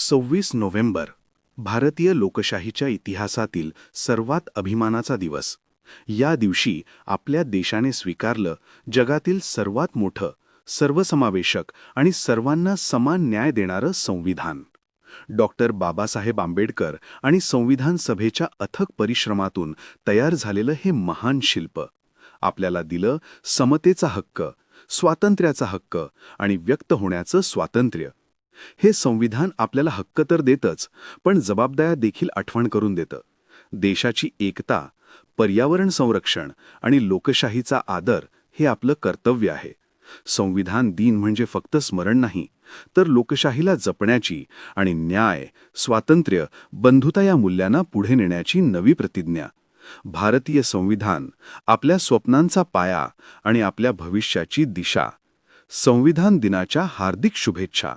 26 November भारतीय लोकशाहीच्या इतिहासातील सर्वात अभिमानाचा दिवस. या दिवशी आपल्या देशाने स्वीकारलं जगातील सर्वात मोठं, सर्वसमावेशक आणि सर्वांना समान न्याय देणारं संविधान. डॉक्टर बाबासाहेब आंबेडकर आणि संविधान सभेच्या अथक परिश्रमातून तयार झालेलं हे महान शिल्प आपल्याला दिलं समतेचा हक्क, स्वातंत्र्याचा हक्क आणि व्यक्त होण्याचं स्वातंत्र्य. हे संविधान आपल्याला हक्क तर देतच, पण जबाबदाऱ्या देखील आठवण करून देतं. देशाची एकता, पर्यावरण संरक्षण आणि लोकशाहीचा आदर हे आपलं कर्तव्य आहे. संविधान दिन म्हणजे फक्त स्मरण नाही, तर लोकशाहीला जपण्याची आणि न्याय, स्वातंत्र्य, बंधुता या मूल्यांना पुढे नेण्याची नवी प्रतिज्ञा. भारतीय संविधान आपल्या स्वप्नांचा पाया आणि आपल्या भविष्याची दिशा. संविधान दिनाच्या हार्दिक शुभेच्छा.